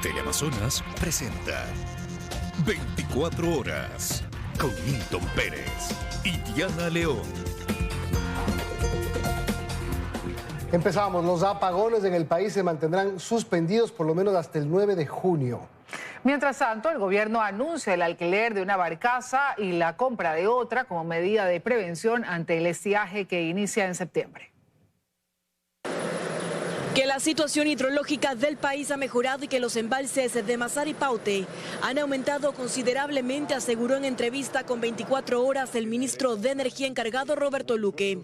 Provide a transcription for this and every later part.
Teleamazonas presenta 24 horas con Milton Pérez y Diana León. Empezamos. Los apagones en el país se mantendrán suspendidos por lo menos hasta el 9 de junio. Mientras tanto, el gobierno anuncia el alquiler de una barcaza y la compra de otra como medida de prevención ante el estiaje que inicia en septiembre. Que la situación hidrológica del país ha mejorado y que los embalses de Mazar y Paute han aumentado considerablemente, aseguró en entrevista con 24 horas el ministro de Energía encargado Roberto Luque.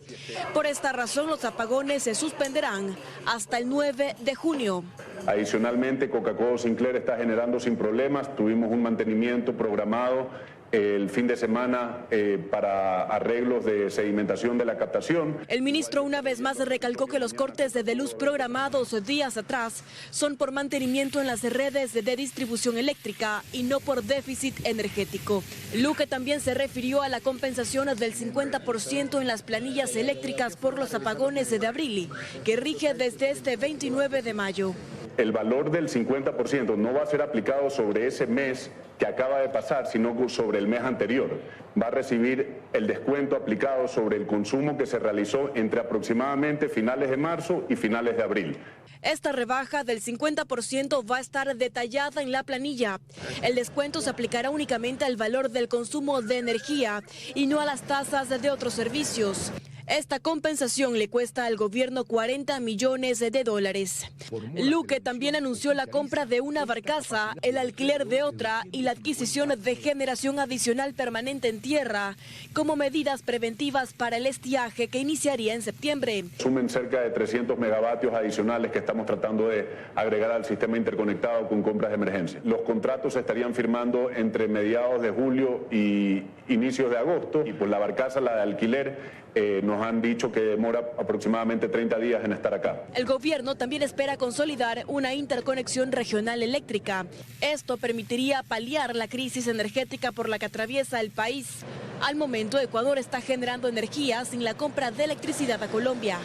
Por esta razón, los apagones se suspenderán hasta el 9 de junio. Adicionalmente, Coca-Cola Sinclair está generando sin problemas. Tuvimos un mantenimiento programado el fin de semana para arreglos de sedimentación de la captación. El ministro una vez más recalcó que los cortes de luz programados días atrás son por mantenimiento en las redes de distribución eléctrica y no por déficit energético. Luque también se refirió a la compensación del 50% en las planillas eléctricas por los apagones de abril, que rige desde este 29 de mayo. El valor del 50% no va a ser aplicado sobre ese mes que acaba de pasar, sino sobre el mes anterior. Va a recibir el descuento aplicado sobre el consumo que se realizó entre aproximadamente finales de marzo y finales de abril. Esta rebaja del 50% va a estar detallada en la planilla. El descuento se aplicará únicamente al valor del consumo de energía y no a las tasas de otros servicios. Esta compensación le cuesta al gobierno 40 millones de dólares. Luque también anunció la compra de una barcaza, el alquiler de otra y la adquisición de generación adicional permanente en tierra como medidas preventivas para el estiaje que iniciaría en septiembre. Sumen cerca de 300 megavatios adicionales que estamos tratando de agregar al sistema interconectado con compras de emergencia. Los contratos se estarían firmando entre mediados de julio y inicios de agosto, y por la barcaza, la de alquiler, nos han dicho que demora aproximadamente 30 días en estar acá. El gobierno también espera consolidar una interconexión regional eléctrica. Esto permitiría paliar la crisis energética por la que atraviesa el país. Al momento, Ecuador está generando energía sin la compra de electricidad a Colombia.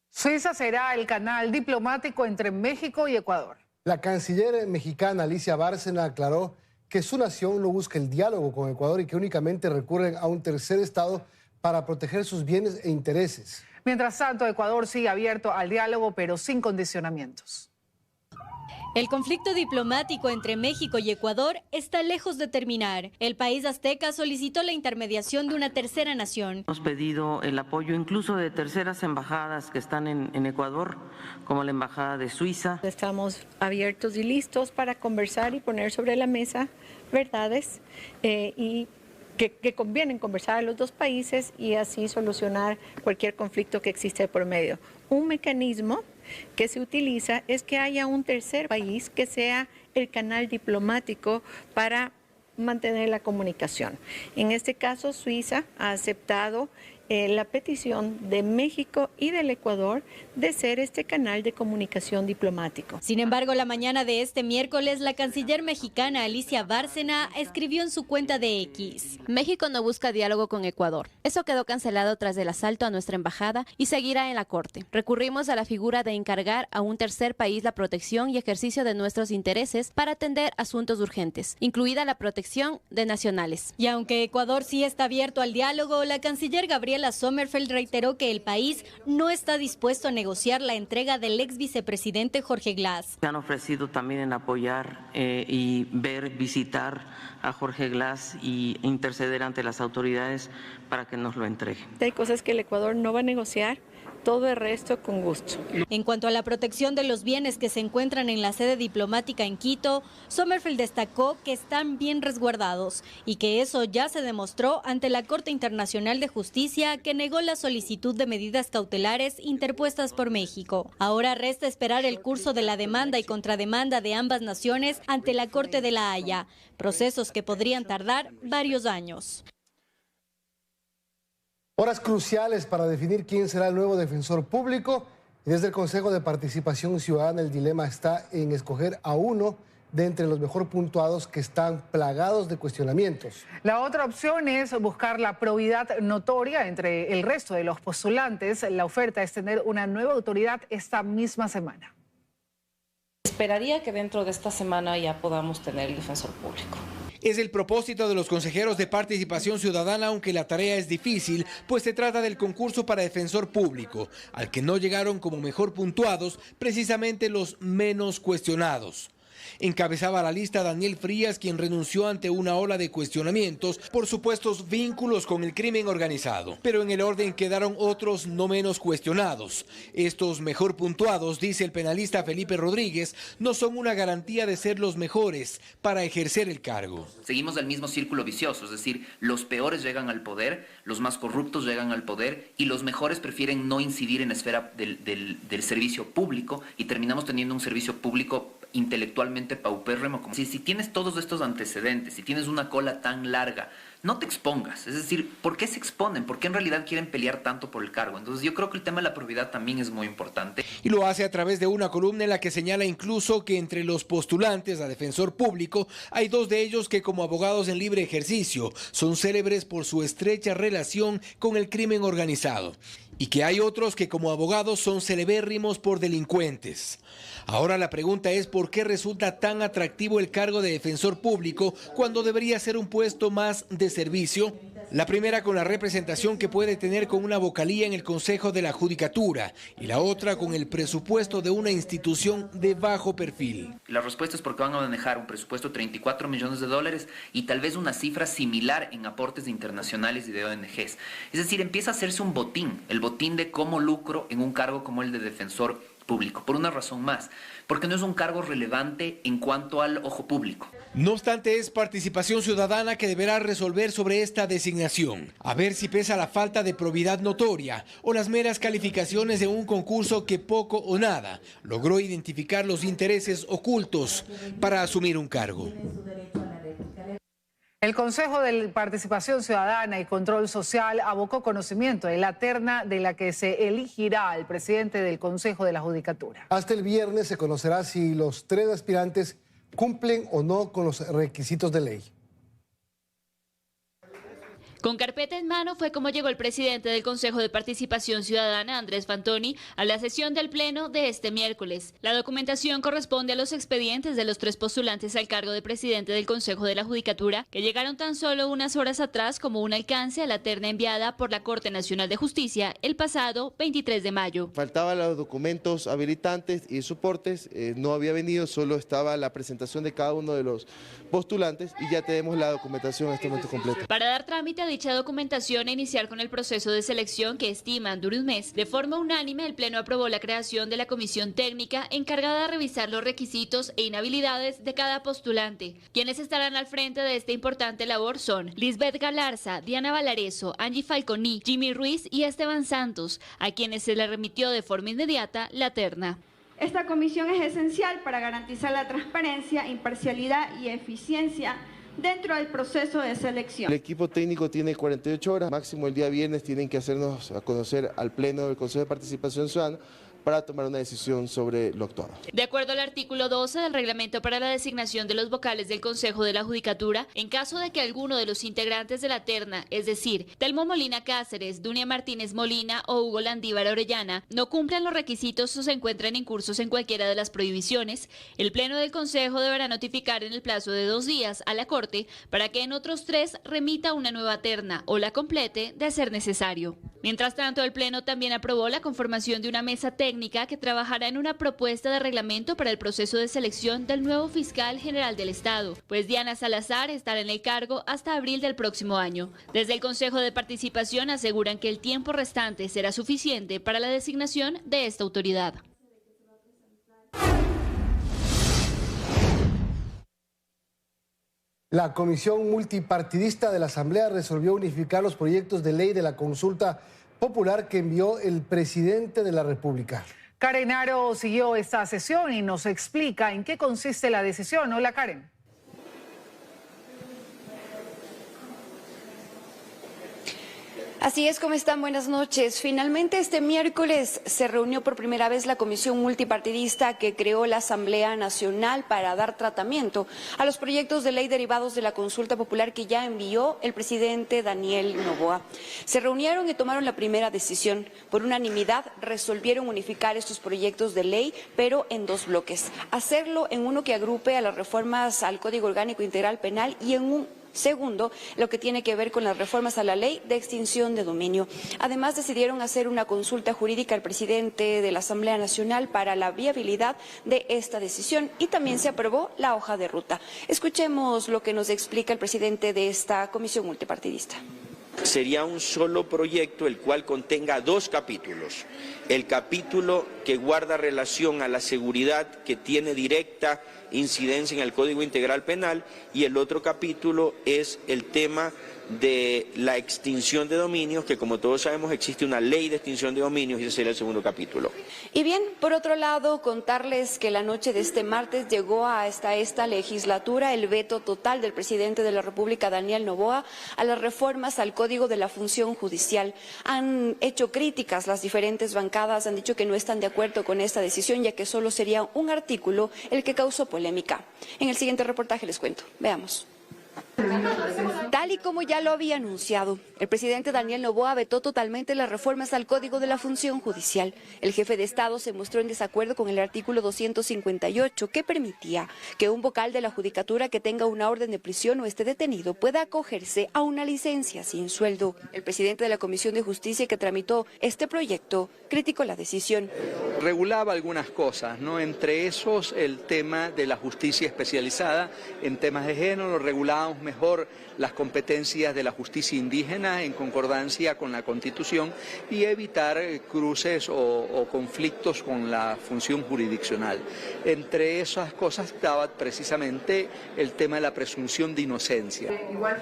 Suiza será el canal diplomático entre México y Ecuador. La canciller mexicana Alicia Bárcena aclaró que su nación no busca el diálogo con Ecuador y que únicamente recurren a un tercer estado para proteger sus bienes e intereses. Mientras tanto, Ecuador sigue abierto al diálogo, pero sin condicionamientos. El conflicto diplomático entre México y Ecuador está lejos de terminar. El país azteca solicitó la intermediación de una tercera nación. Hemos pedido el apoyo incluso de terceras embajadas que están en Ecuador, como la embajada de Suiza. Estamos abiertos y listos para conversar y poner sobre la mesa verdades y que convienen conversar a los dos países y así solucionar cualquier conflicto que existe por medio. Un mecanismo que se utiliza es que haya un tercer país que sea el canal diplomático para mantener la comunicación. En este caso, Suiza ha aceptado la petición de México y del Ecuador de ser este canal de comunicación diplomático. Sin embargo, la mañana de este miércoles, la canciller mexicana Alicia Bárcena escribió en su cuenta de X: México no busca diálogo con Ecuador. Eso quedó cancelado tras el asalto a nuestra embajada y seguirá en la Corte. Recurrimos a la figura de encargar a un tercer país la protección y ejercicio de nuestros intereses para atender asuntos urgentes, incluida la protección de nacionales. Y aunque Ecuador sí está abierto al diálogo, la canciller Gabriela Sommerfeld reiteró que el país no está dispuesto a negociar la entrega del ex vicepresidente Jorge Glass. Se han ofrecido también en apoyar y visitar a Jorge Glass y interceder ante las autoridades para que nos lo entreguen. Hay cosas que el Ecuador no va a negociar. Todo el resto con gusto. En cuanto a la protección de los bienes que se encuentran en la sede diplomática en Quito, Sommerfeld destacó que están bien resguardados y que eso ya se demostró ante la Corte Internacional de Justicia, que negó la solicitud de medidas cautelares interpuestas por México. Ahora resta esperar el curso de la demanda y contrademanda de ambas naciones ante la Corte de La Haya, procesos que podrían tardar varios años. Horas cruciales para definir quién será el nuevo defensor público. Y desde el Consejo de Participación Ciudadana el dilema está en escoger a uno de entre los mejor puntuados que están plagados de cuestionamientos. La otra opción es buscar la probidad notoria entre el resto de los postulantes. La oferta es tener una nueva autoridad esta misma semana. Esperaría que dentro de esta semana ya podamos tener el defensor público. Es el propósito de los consejeros de Participación Ciudadana, aunque la tarea es difícil, pues se trata del concurso para defensor público, al que no llegaron como mejor puntuados precisamente los menos cuestionados. Encabezaba la lista Daniel Frías, quien renunció ante una ola de cuestionamientos por supuestos vínculos con el crimen organizado. Pero en el orden quedaron otros no menos cuestionados. Estos mejor puntuados, dice el penalista Felipe Rodríguez, no son una garantía de ser los mejores para ejercer el cargo. Seguimos el mismo círculo vicioso, es decir, los peores llegan al poder, los más corruptos llegan al poder y los mejores prefieren no incidir en la esfera del servicio público y terminamos teniendo un servicio público intelectualmente paupérrimo. Como si tienes todos estos antecedentes, si tienes una cola tan larga, no te expongas. Es decir, ¿por qué se exponen? ¿Por qué en realidad quieren pelear tanto por el cargo? Entonces yo creo que el tema de la probidad también es muy importante. Y lo hace a través de una columna en la que señala incluso que entre los postulantes a defensor público hay dos de ellos que como abogados en libre ejercicio son célebres por su estrecha relación con el crimen organizado y que hay otros que como abogados son celebérrimos por delincuentes. Ahora la pregunta es ¿por qué resulta tan atractivo el cargo de defensor público cuando debería ser un puesto más de servicio? La primera con la representación que puede tener con una vocalía en el Consejo de la Judicatura y la otra con el presupuesto de una institución de bajo perfil. La respuesta es porque van a manejar un presupuesto de 34 millones de dólares y tal vez una cifra similar en aportes internacionales y de ONGs. Es decir, empieza a hacerse un botín, el botín de cómo lucro en un cargo como el de defensor público, por una razón más, porque no es un cargo relevante en cuanto al ojo público. No obstante, es Participación Ciudadana que deberá resolver sobre esta designación, a ver si pesa la falta de probidad notoria o las meras calificaciones de un concurso que poco o nada logró identificar los intereses ocultos para asumir un cargo. El Consejo de Participación Ciudadana y Control Social abocó conocimiento de la terna de la que se elegirá al presidente del Consejo de la Judicatura. Hasta el viernes se conocerá si los 3 aspirantes cumplen o no con los requisitos de ley. Con carpeta en mano fue como llegó el presidente del Consejo de Participación Ciudadana, Andrés Fantoni, a la sesión del Pleno de este miércoles. La documentación corresponde a los expedientes de los 3 postulantes al cargo de presidente del Consejo de la Judicatura, que llegaron tan solo unas horas atrás como un alcance a la terna enviada por la Corte Nacional de Justicia el pasado 23 de mayo. Faltaban los documentos habilitantes y soportes, no había venido, solo estaba la presentación de cada uno de los postulantes y ya tenemos la documentación en este momento completa. Para dar trámite a dicha documentación e iniciar con el proceso de selección que estiman dure un mes, de forma unánime el Pleno aprobó la creación de la comisión técnica encargada de revisar los requisitos e inhabilidades de cada postulante. Quienes estarán al frente de esta importante labor son Lisbeth Galarza, Diana Valareso, Angie Falconi, Jimmy Ruiz y Esteban Santos, a quienes se le remitió de forma inmediata la terna. Esta comisión es esencial para garantizar la transparencia, imparcialidad y eficiencia dentro del proceso de selección. El equipo técnico tiene 48 horas, máximo el día viernes tienen que hacernos a conocer al Pleno del Consejo de Participación Ciudadana para tomar una decisión sobre lo actuado. De acuerdo al artículo 12 del reglamento para la designación de los vocales del Consejo de la Judicatura, en caso de que alguno de los integrantes de la terna, es decir, Telmo Molina Cáceres, Dunia Martínez Molina o Hugo Landívar Orellana, no cumplan los requisitos o se encuentren incursos en cualquiera de las prohibiciones, el Pleno del Consejo deberá notificar en el plazo de 2 días a la Corte para que en otros 3 remita una nueva terna o la complete de ser necesario. Mientras tanto, el Pleno también aprobó la conformación de una mesa técnica que trabajará en una propuesta de reglamento para el proceso de selección del nuevo fiscal general del Estado, pues Diana Salazar estará en el cargo hasta abril del próximo año. Desde el Consejo de Participación aseguran que el tiempo restante será suficiente para la designación de esta autoridad. La Comisión Multipartidista de la Asamblea resolvió unificar los proyectos de ley de la consulta popular que envió el presidente de la República. Karen Aro siguió esta sesión y nos explica en qué consiste la decisión. Hola, Karen. Así es, ¿cómo están? Buenas noches. Finalmente este miércoles se reunió por primera vez la comisión multipartidista que creó la Asamblea Nacional para dar tratamiento a los proyectos de ley derivados de la consulta popular que ya envió el presidente Daniel Noboa. Se reunieron y tomaron la primera decisión. Por unanimidad resolvieron unificar estos proyectos de ley, pero en dos bloques. Hacerlo en uno que agrupe a las reformas al Código Orgánico Integral Penal y en un segundo, lo que tiene que ver con las reformas a la ley de extinción de dominio. Además, decidieron hacer una consulta jurídica al presidente de la Asamblea Nacional para la viabilidad de esta decisión y también se aprobó la hoja de ruta. Escuchemos lo que nos explica el presidente de esta comisión multipartidista. Sería un solo proyecto el cual contenga dos capítulos. El capítulo que guarda relación a la seguridad, que tiene directa incidencia en el Código Integral Penal, y el otro capítulo es el tema de la extinción de dominios, que como todos sabemos existe una ley de extinción de dominios y ese será el segundo capítulo. Y bien, por otro lado, contarles que la noche de este martes llegó hasta esta legislatura el veto total del presidente de la República, Daniel Noboa, a las reformas al Código de la Función Judicial. Han hecho críticas las diferentes bancadas, han dicho que no están de acuerdo con esta decisión, ya que solo sería un artículo el que causó polémica. En el siguiente reportaje les cuento. Veamos. Tal y como ya lo había anunciado, el presidente Daniel Noboa vetó totalmente las reformas al Código de la Función Judicial. El jefe de Estado se mostró en desacuerdo con el artículo 258, que permitía que un vocal de la Judicatura que tenga una orden de prisión o esté detenido pueda acogerse a una licencia sin sueldo. El presidente de la Comisión de Justicia que tramitó este proyecto criticó la decisión. Regulaba algunas cosas, ¿no? Entre esos el tema de la justicia especializada en temas de género, regulábamos mejor las competencias de la justicia indígena en concordancia con la Constitución y evitar cruces o conflictos con la función jurisdiccional. Entre esas cosas estaba precisamente el tema de la presunción de inocencia.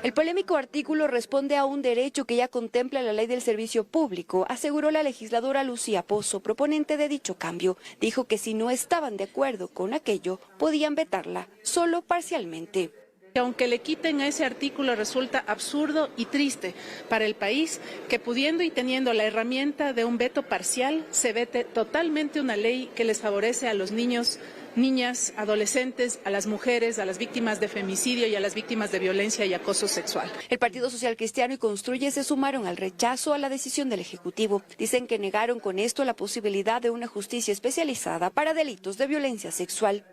El polémico artículo responde a un derecho que ya contempla la Ley del Servicio Público, aseguró la legisladora Lucía Pozo, proponente de dicho cambio. Dijo que si no estaban de acuerdo con aquello, podían vetarla, solo parcialmente. Aunque le quiten a ese artículo, resulta absurdo y triste para el país que pudiendo y teniendo la herramienta de un veto parcial, se vete totalmente una ley que les favorece a los niños, niñas, adolescentes, a las mujeres, a las víctimas de femicidio y a las víctimas de violencia y acoso sexual. El Partido Social Cristiano y Construye se sumaron al rechazo a la decisión del Ejecutivo. Dicen que negaron con esto la posibilidad de una justicia especializada para delitos de violencia sexual.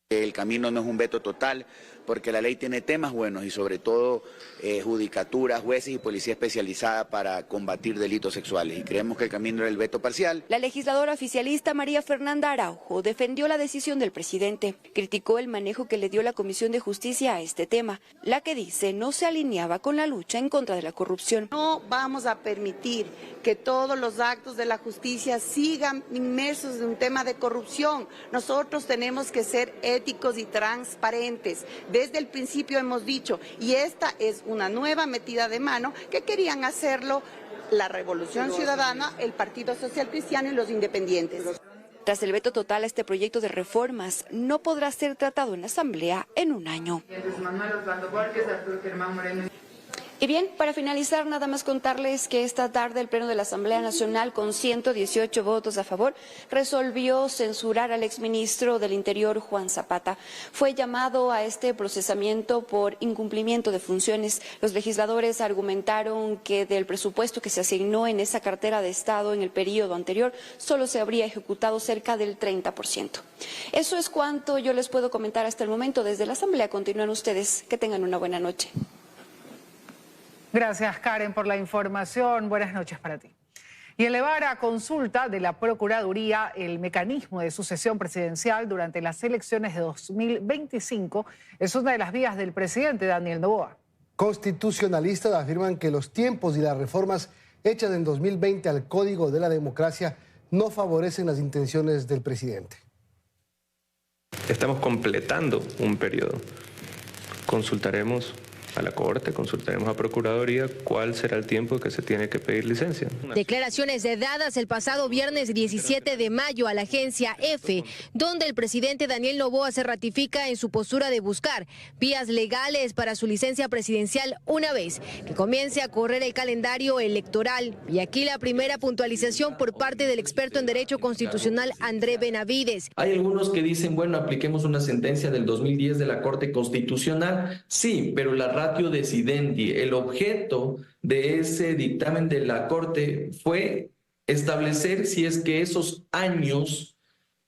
El camino no es un veto total, porque la ley tiene temas buenos y sobre todo judicaturas, jueces y policía especializada para combatir delitos sexuales. Y creemos que el camino era el veto parcial. La legisladora oficialista María Fernanda Araujo defendió la decisión del presidente. Criticó el manejo que le dio la Comisión de Justicia a este tema, la que dice no se alineaba con la lucha en contra de la corrupción. No vamos a permitir que todos los actos de la justicia sigan inmersos en un tema de corrupción. Nosotros tenemos que ser éticos y transparentes. Desde el principio hemos dicho, y esta es una nueva metida de mano, que querían hacerlo la Revolución Ciudadana, el Partido Social Cristiano y los independientes. Tras el veto total a este proyecto de reformas, no podrá ser tratado en la Asamblea en un año. Y bien, para finalizar, nada más contarles que esta tarde el Pleno de la Asamblea Nacional, con 118 votos a favor, resolvió censurar al exministro del Interior, Juan Zapata. Fue llamado a este procesamiento por incumplimiento de funciones. Los legisladores argumentaron que del presupuesto que se asignó en esa cartera de Estado en el periodo anterior, solo se habría ejecutado cerca del 30%. Eso es cuanto yo les puedo comentar hasta el momento desde la Asamblea. Continúan ustedes. Que tengan una buena noche. Gracias, Karen, por la información. Buenas noches para ti. Y elevar a consulta de la Procuraduría el mecanismo de sucesión presidencial durante las elecciones de 2025 es una de las vías del presidente Daniel Noboa. Constitucionalistas afirman que los tiempos y las reformas hechas en 2020 al Código de la Democracia no favorecen las intenciones del presidente. Estamos completando un periodo. Consultaremos a la Corte, consultaremos a Procuraduría cuál será el tiempo que se tiene que pedir licencia. Declaraciones dadas el pasado viernes 17 de mayo a la agencia EFE, donde el presidente Daniel Noboa se ratifica en su postura de buscar vías legales para su licencia presidencial una vez que comience a correr el calendario electoral. Y aquí la primera puntualización por parte del experto en Derecho Constitucional André Benavides. Hay algunos que dicen, bueno, apliquemos una sentencia del 2010 de la Corte Constitucional. Sí, pero la ratio decidendi, el objeto de ese dictamen de la Corte fue establecer si es que esos años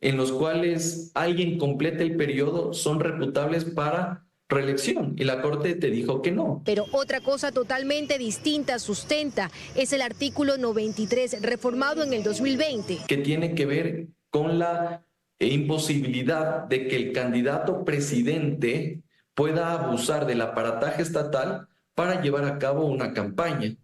en los cuales alguien completa el periodo son reputables para reelección, y la Corte te dijo que no. Pero otra cosa totalmente distinta sustenta es el artículo 93, reformado en el 2020. Que tiene que ver con la imposibilidad de que el candidato presidente pueda abusar del aparataje estatal para llevar a cabo una campaña.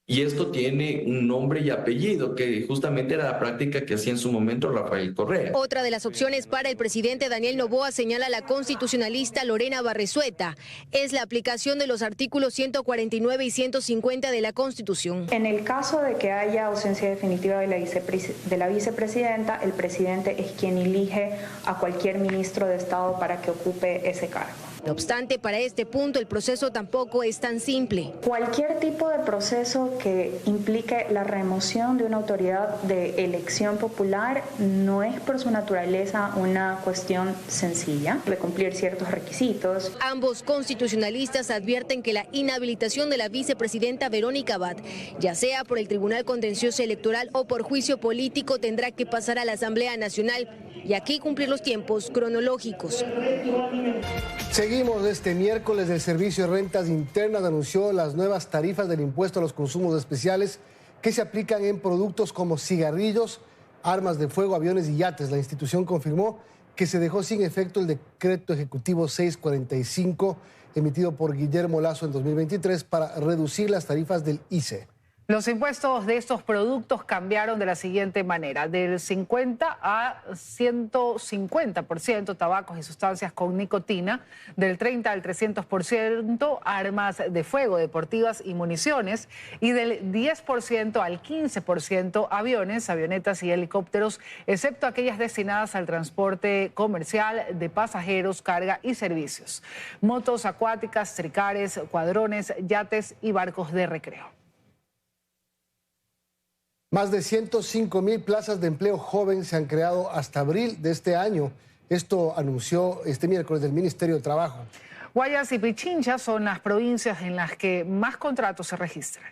Y esto tiene un nombre y apellido, que justamente era la práctica que hacía en su momento Rafael Correa. Otra de las opciones para el presidente Daniel Noboa, señala la constitucionalista Lorena Barrezueta, es la aplicación de los artículos 149 y 150 de la Constitución. En el caso de que haya ausencia definitiva de la vicepresidenta, el presidente es quien elige a cualquier ministro de Estado para que ocupe ese cargo. No obstante, para este punto el proceso tampoco es tan simple. Cualquier tipo de proceso que implique la remoción de una autoridad de elección popular no es por su naturaleza una cuestión sencilla de cumplir ciertos requisitos. Ambos constitucionalistas advierten que la inhabilitación de la vicepresidenta Verónica Abad, ya sea por el Tribunal Contencioso Electoral o por juicio político, tendrá que pasar a la Asamblea Nacional y aquí cumplir los tiempos cronológicos. Seguimos este miércoles. El Servicio de Rentas Internas anunció las nuevas tarifas del impuesto a los consumos especiales que se aplican en productos como cigarrillos, armas de fuego, aviones y yates. La institución confirmó que se dejó sin efecto el decreto ejecutivo 645 emitido por Guillermo Lasso en 2023 para reducir las tarifas del ICE. Los impuestos de estos productos cambiaron de la siguiente manera: del 50 a 150% tabacos y sustancias con nicotina, del 30 al 300% armas de fuego, deportivas y municiones, y del 10% al 15% aviones, avionetas y helicópteros, excepto aquellas destinadas al transporte comercial de pasajeros, carga y servicios, motos acuáticas, tricares, cuadrones, yates y barcos de recreo. Más de 105,000 plazas de empleo joven se han creado hasta abril de este año. Esto anunció este miércoles el Ministerio de Trabajo. Guayas y Pichincha son las provincias en las que más contratos se registran.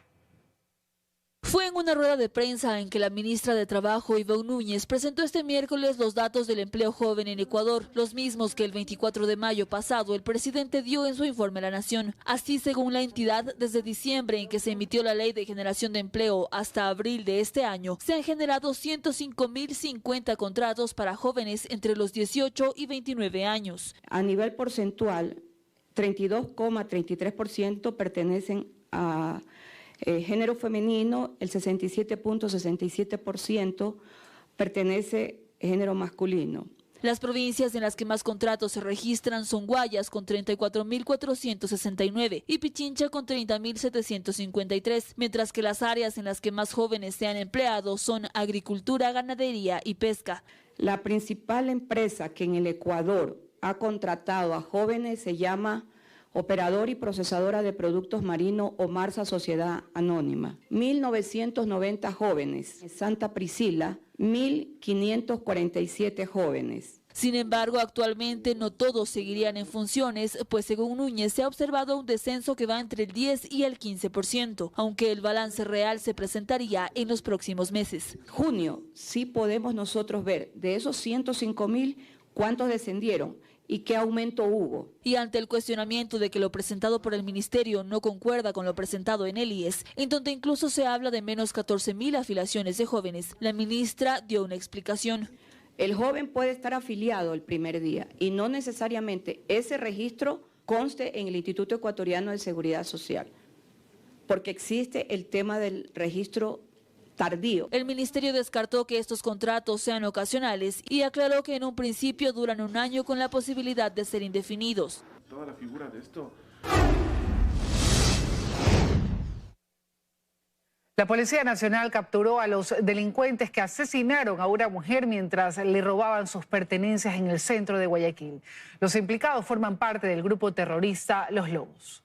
Fue en una rueda de prensa en que la ministra de Trabajo, Ivonne Núñez, presentó este miércoles los datos del empleo joven en Ecuador, los mismos que el 24 de mayo pasado el presidente dio en su informe a la Nación. Así, según la entidad, desde diciembre en que se emitió la Ley de Generación de Empleo hasta abril de este año, se han generado 105.050 contratos para jóvenes entre los 18 y 29 años. A nivel porcentual, 32,33% pertenecen a género femenino, el 67.67% pertenece a género masculino. Las provincias en las que más contratos se registran son Guayas con 34.469 y Pichincha con 30.753, mientras que las áreas en las que más jóvenes se han empleado son agricultura, ganadería y pesca. La principal empresa que en el Ecuador ha contratado a jóvenes se llama Operador y Procesadora de Productos Marinos o Marsa Sociedad Anónima. 1.990 jóvenes. Santa Priscila, 1.547 jóvenes. Sin embargo, actualmente no todos seguirían en funciones, pues según Núñez se ha observado un descenso que va entre el 10 y el 15%, aunque el balance real se presentaría en los próximos meses. Junio, sí podemos nosotros ver de esos 105.000 cuántos descendieron y qué aumento hubo. Y ante el cuestionamiento de que lo presentado por el ministerio no concuerda con lo presentado en el IES, en donde incluso se habla de menos 14.000 afiliaciones de jóvenes, la ministra dio una explicación. El joven puede estar afiliado el primer día y no necesariamente ese registro conste en el Instituto Ecuatoriano de Seguridad Social, porque existe el tema del registro tardío. El ministerio descartó que estos contratos sean ocasionales y aclaró que en un principio duran un año con la posibilidad de ser indefinidos. Toda la figura de esto La Policía Nacional capturó a los delincuentes que asesinaron a una mujer mientras le robaban sus pertenencias en el centro de Guayaquil. Los implicados forman parte del grupo terrorista Los Lobos.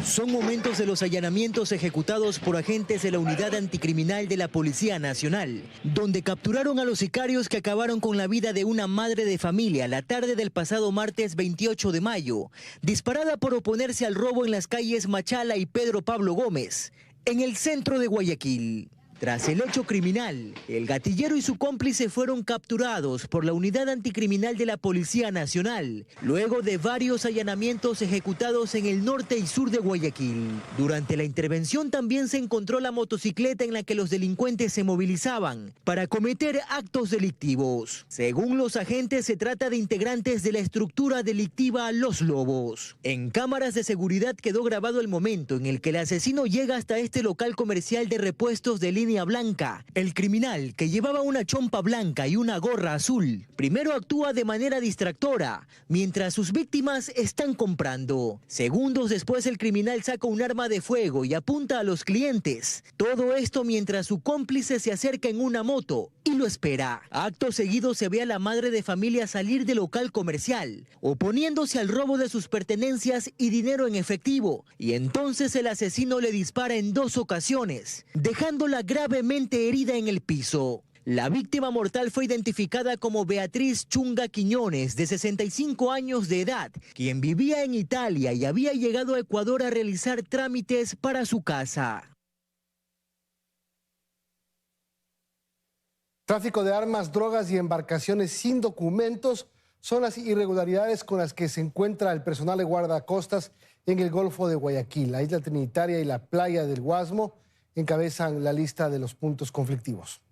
Son momentos de los allanamientos ejecutados por agentes de la Unidad Anticriminal de la Policía Nacional, donde capturaron a los sicarios que acabaron con la vida de una madre de familia la tarde del pasado martes 28 de mayo, disparada por oponerse al robo en las calles Machala y Pedro Pablo Gómez, en el centro de Guayaquil. Tras el hecho criminal, el gatillero y su cómplice fueron capturados por la Unidad Anticriminal de la Policía Nacional, luego de varios allanamientos ejecutados en el norte y sur de Guayaquil. Durante la intervención también se encontró la motocicleta en la que los delincuentes se movilizaban para cometer actos delictivos. Según los agentes, se trata de integrantes de la estructura delictiva Los Lobos. En cámaras de seguridad quedó grabado el momento en el que el asesino llega hasta este local comercial de repuestos de línea blanca. El criminal, que llevaba una chompa blanca y una gorra azul, primero actúa de manera distractora, mientras sus víctimas están comprando. Segundos después, el criminal saca un arma de fuego y apunta a los clientes. Todo esto mientras su cómplice se acerca en una moto y lo espera. Acto seguido se ve a la madre de familia salir del local comercial, oponiéndose al robo de sus pertenencias y dinero en efectivo, y entonces el asesino le dispara en 2 ocasiones, dejándola gravemente herida en el piso. La víctima mortal fue identificada como Beatriz Chunga Quiñones, de 65 años de edad, quien vivía en Italia y había llegado a Ecuador a realizar trámites para su casa. Tráfico de armas, drogas y embarcaciones sin documentos son las irregularidades con las que se encuentra el personal de guardacostas en el Golfo de Guayaquil. La isla Trinitaria y la playa del Guasmo encabezan la lista de los puntos conflictivos.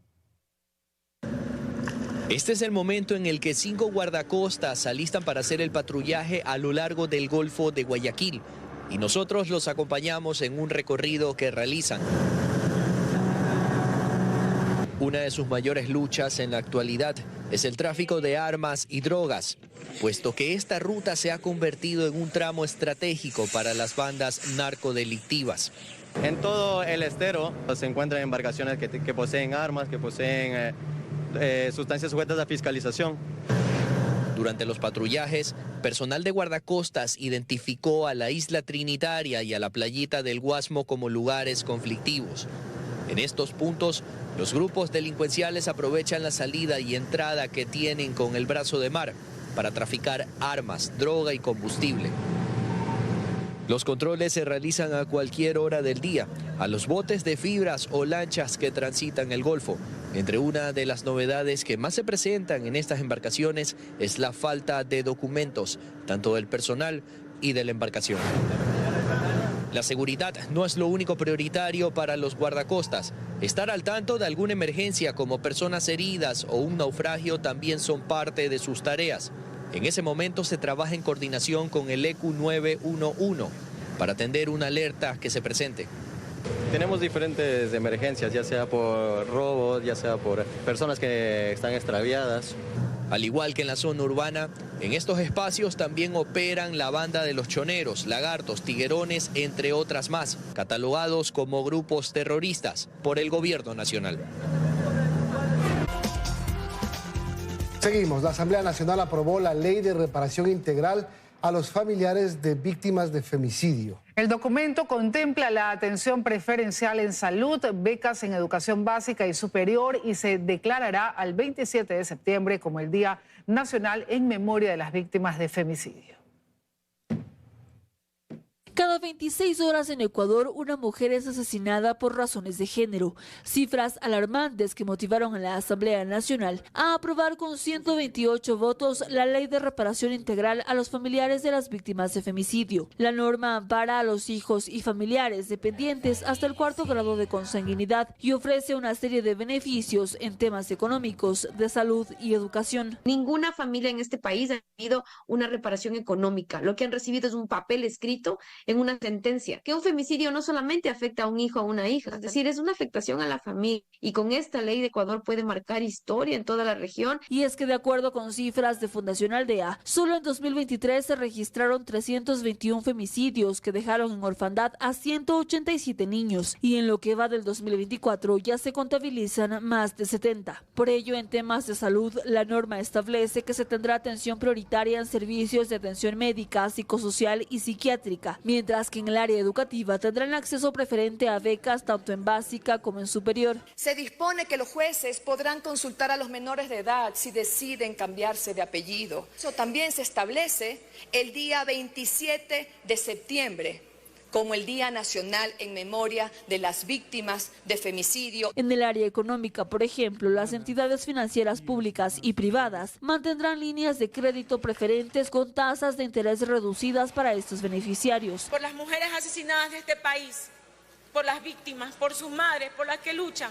Este es el momento en el que 5 guardacostas se alistan para hacer el patrullaje a lo largo del Golfo de Guayaquil. Y nosotros los acompañamos en un recorrido que realizan. Una de sus mayores luchas en la actualidad es el tráfico de armas y drogas, puesto que esta ruta se ha convertido en un tramo estratégico para las bandas narcodelictivas. En todo el estero se encuentran embarcaciones que poseen armas, que poseen sustancias sujetas a fiscalización. Durante los patrullajes, personal de guardacostas identificó a la isla Trinitaria y a la playita del Guasmo como lugares conflictivos. En estos puntos, los grupos delincuenciales aprovechan la salida y entrada que tienen con el brazo de mar para traficar armas, droga y combustible. Los controles se realizan a cualquier hora del día, a los botes de fibras o lanchas que transitan el Golfo. Entre una de las novedades que más se presentan en estas embarcaciones es la falta de documentos, tanto del personal y de la embarcación. La seguridad no es lo único prioritario para los guardacostas. Estar al tanto de alguna emergencia como personas heridas o un naufragio también son parte de sus tareas. En ese momento se trabaja en coordinación con el EQ 911 para atender una alerta que se presente. Tenemos diferentes emergencias, ya sea por robos, ya sea por personas que están extraviadas. Al igual que en la zona urbana, en estos espacios también operan la banda de los choneros, lagartos, tiguerones, entre otras más, catalogados como grupos terroristas por el gobierno nacional. Seguimos. La Asamblea Nacional aprobó la Ley de Reparación Integral a los familiares de víctimas de femicidio. El documento contempla la atención preferencial en salud, becas en educación básica y superior y se declarará al 27 de septiembre como el Día Nacional en memoria de las víctimas de femicidio. Cada 26 horas en Ecuador, una mujer es asesinada por razones de género. Cifras alarmantes que motivaron a la Asamblea Nacional a aprobar con 128 votos la Ley de Reparación Integral a los familiares de las víctimas de femicidio. La norma ampara a los hijos y familiares dependientes hasta el 4º grado de consanguinidad y ofrece una serie de beneficios en temas económicos, de salud y educación. Ninguna familia en este país ha recibido una reparación económica. Lo que han recibido es un papel escrito en una sentencia que un femicidio no solamente afecta a un hijo o a una hija, es decir, es una afectación a la familia, y con esta ley de Ecuador puede marcar historia en toda la región. Y es que de acuerdo con cifras de Fundación Aldea, solo en 2023 se registraron 321 femicidios que dejaron en orfandad a 187 niños, y en lo que va del 2024 ya se contabilizan más de 70. Por ello, en temas de salud, la norma establece que se tendrá atención prioritaria en servicios de atención médica, psicosocial y psiquiátrica, mientras que en el área educativa tendrán acceso preferente a becas tanto en básica como en superior. Se dispone que los jueces podrán consultar a los menores de edad si deciden cambiarse de apellido. Eso también se establece el día 27 de septiembre como el Día Nacional en memoria de las víctimas de femicidio. En el área económica, por ejemplo, las entidades financieras públicas y privadas mantendrán líneas de crédito preferentes con tasas de interés reducidas para estos beneficiarios. Por las mujeres asesinadas de este país, por las víctimas, por sus madres, por las que luchan.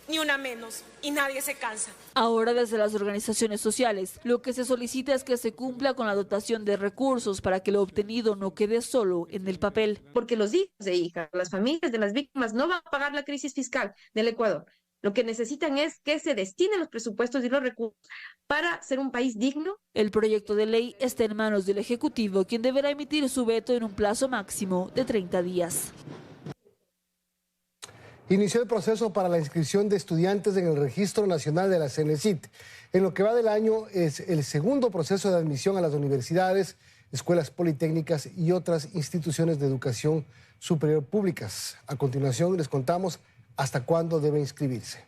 Ni una menos, y nadie se cansa. Ahora, desde las organizaciones sociales, lo que se solicita es que se cumpla con la dotación de recursos para que lo obtenido no quede solo en el papel. Porque los hijos e hijas, las familias de las víctimas no van a pagar la crisis fiscal del Ecuador. Lo que necesitan es que se destinen los presupuestos y los recursos para ser un país digno. El proyecto de ley está en manos del Ejecutivo, quien deberá emitir su veto en un plazo máximo de 30 días. Inició el proceso para la inscripción de estudiantes en el Registro Nacional de la CENESID. En lo que va del año es el segundo proceso de admisión a las universidades, escuelas politécnicas y otras instituciones de educación superior públicas. A continuación les contamos hasta cuándo debe inscribirse.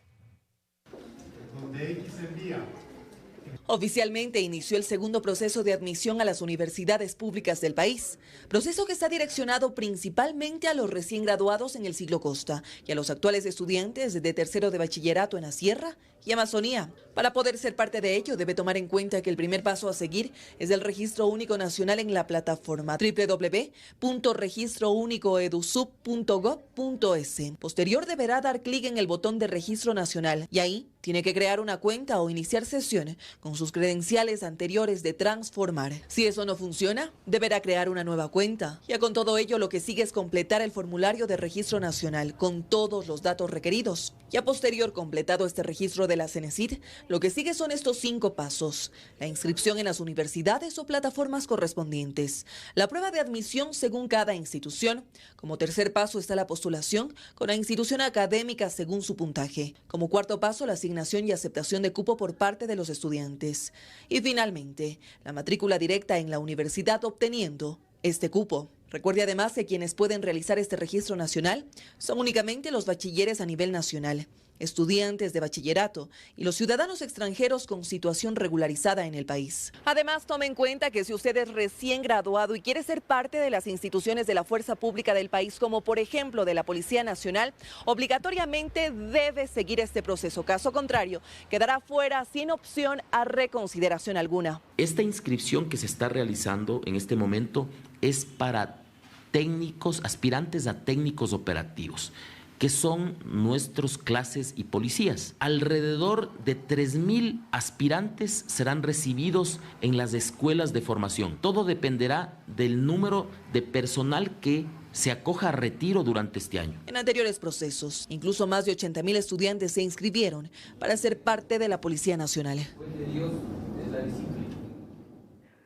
Oficialmente inició el segundo proceso de admisión a las universidades públicas del país, proceso que está direccionado principalmente a los recién graduados en el Siglo Costa y a los actuales estudiantes de tercero de bachillerato en la Sierra y Amazonía. Para poder ser parte de ello, debe tomar en cuenta que el primer paso a seguir es el Registro Único Nacional en la plataforma www.registrounicoedusub.gov.es. Posterior deberá dar clic en el botón de Registro Nacional y ahí tiene que crear una cuenta o iniciar sesión con sus credenciales anteriores de Transformar. Si eso no funciona, deberá crear una nueva cuenta. Ya con todo ello, lo que sigue es completar el formulario de Registro Nacional con todos los datos requeridos. Ya posterior completado este registro de la CENESID, lo que sigue son estos 5 pasos: la inscripción en las universidades o plataformas correspondientes, la prueba de admisión según cada institución. Como tercer paso está la postulación con la institución académica según su puntaje. Como cuarto paso, la asignación y aceptación de cupo por parte de los estudiantes. Y finalmente, la matrícula directa en la universidad obteniendo este cupo. Recuerde además que quienes pueden realizar este registro nacional son únicamente los bachilleres a nivel nacional, estudiantes de bachillerato y los ciudadanos extranjeros con situación regularizada en el país. Además, tome en cuenta que si usted es recién graduado y quiere ser parte de las instituciones de la fuerza pública del país, como por ejemplo de la Policía Nacional, obligatoriamente debe seguir este proceso. Caso contrario, quedará fuera sin opción a reconsideración alguna. Esta inscripción que se está realizando en este momento es para técnicos, aspirantes a técnicos operativos, que son nuestros clases y policías. Alrededor de 3.000 aspirantes serán recibidos en las escuelas de formación. Todo dependerá del número de personal que se acoja a retiro durante este año. En anteriores procesos, incluso más de 80.000 estudiantes se inscribieron para ser parte de la Policía Nacional.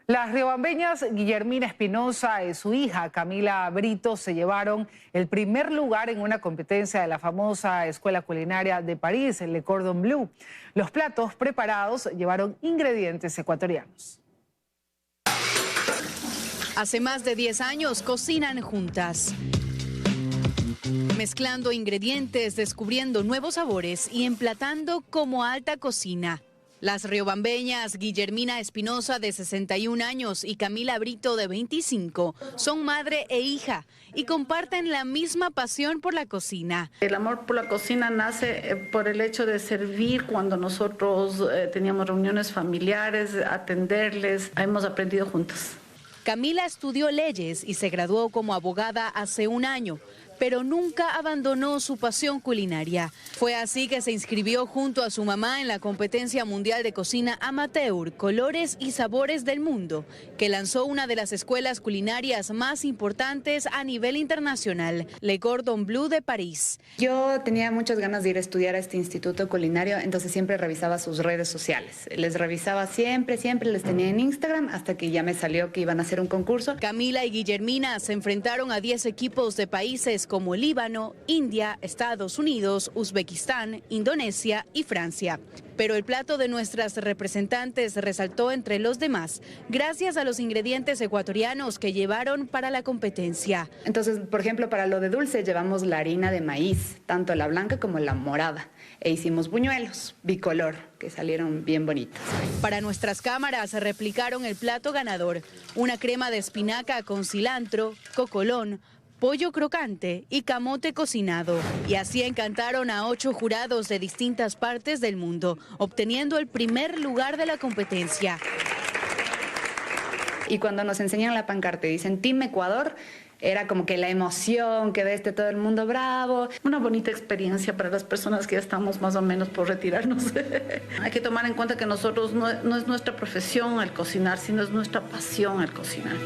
Las riobambeñas Guillermina Espinosa y su hija Camila Brito se llevaron el primer lugar en una competencia de la famosa Escuela Culinaria de París, el Le Cordon Bleu. Los platos preparados llevaron ingredientes ecuatorianos. Hace más de 10 años cocinan juntas, mezclando ingredientes, descubriendo nuevos sabores y emplatando como alta cocina. Las riobambeñas Guillermina Espinosa, de 61 años, y Camila Brito, de 25, son madre e hija y comparten la misma pasión por la cocina. El amor por la cocina nace por el hecho de servir cuando nosotros teníamos reuniones familiares, atenderles. Hemos aprendido juntas. Camila estudió leyes y se graduó como abogada hace un año, pero nunca abandonó su pasión culinaria. Fue así que se inscribió junto a su mamá en la competencia mundial de cocina amateur, Colores y Sabores del Mundo, que lanzó una de las escuelas culinarias más importantes a nivel internacional, Le Cordon Bleu de París. Yo tenía muchas ganas de ir a estudiar a este instituto culinario, entonces siempre revisaba sus redes sociales. Les revisaba siempre les tenía en Instagram hasta que ya me salió que iban a hacer un concurso. Camila y Guillermina se enfrentaron a 10 equipos de países como Líbano, India, Estados Unidos, Uzbekistán, Indonesia y Francia. Pero el plato de nuestras representantes resaltó entre los demás, gracias a los ingredientes ecuatorianos que llevaron para la competencia. Entonces, por ejemplo, para lo de dulce llevamos la harina de maíz, tanto la blanca como la morada, e hicimos buñuelos bicolor, que salieron bien bonitos. Para nuestras cámaras replicaron el plato ganador, una crema de espinaca con cilantro, cocolón, pollo crocante y camote cocinado. Y así encantaron a 8 jurados de distintas partes del mundo, obteniendo el primer lugar de la competencia. Y cuando nos enseñan la pancarta y dicen Team Ecuador, era como que la emoción, que ves todo el mundo bravo. Una bonita experiencia para las personas que ya estamos más o menos por retirarnos. Hay que tomar en cuenta que nosotros no es nuestra profesión el cocinar, sino es nuestra pasión el cocinar.